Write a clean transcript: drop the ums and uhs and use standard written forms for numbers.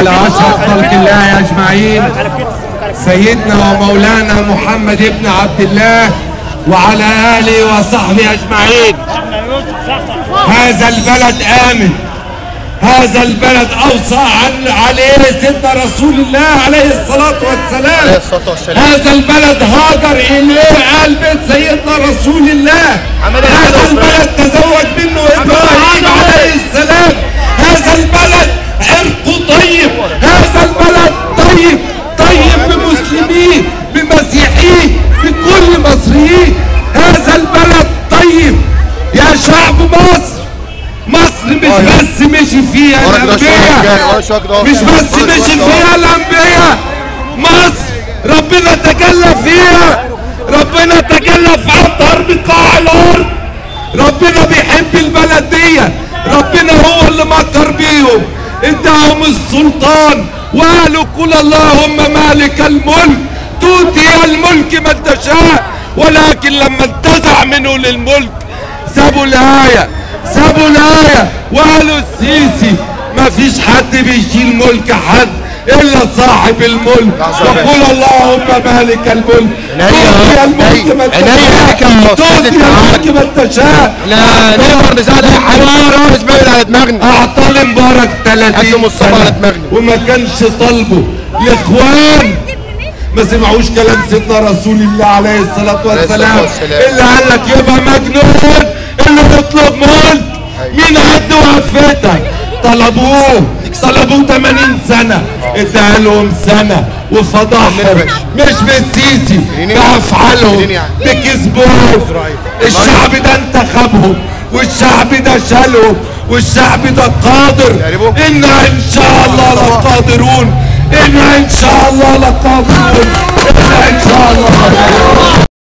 على اشرف خلق الله اجمعين سيدنا ومولانا محمد بن عبد الله وعلى اله وصحبه اجمعين. هذا البلد امن، هذا البلد اوصى عليه سيدنا رسول الله عليه الصلاه والسلام. هذا البلد هاجر اليه آل بيت سيدنا رسول الله. هذا البلد تزوج منه ابراهيم عليه السلام. هذا البلد عرقه طيب، هذا البلد طيب بمسلميه بمسيحيه بكل مصريين. هذا البلد طيب يا شعب مصر. مصر مش بس مشي فيها الانبياء، مش بس مشي فيها الانبياء، مصر ربنا تجلى فيها، ربنا تجلى في اطهر بقاع الارض. ربنا بيحب البلد دي، ربنا هو اللي مكر بيهم، اداهم السلطان وقالوا قل اللهم مالك الملك تؤتي الملك من تشاء، ولكن لما انتزع منه للملك سابوا الآية وقالوا السيسي ما فيش حد بيشيل ملك حد الا صاحب الملك. وقل اللهم مالك الملك تؤتي الملك من تشاء. لا نقدر نساعد اي حد مش باين على دماغنا. اعطى مبارك 30 سنة وما كانش طالبه. الاخوان ما سمعوش كلام سيدنا رسول الله عليه الصلاة والسلام اللي قال لك يبقى مجنون اللي بيطلب ملك. مين عد وقفتك؟ طلبوه 80 سنة، اداها لهم سنة وفضحهم مش بالسيسي بأفعالهم بكذبهم. الشعب ده انتخبهم والشعب ده شالهم والشعب ده قادر. إنا إن شاء الله لقادرون، إنا إن شاء الله لقادرون.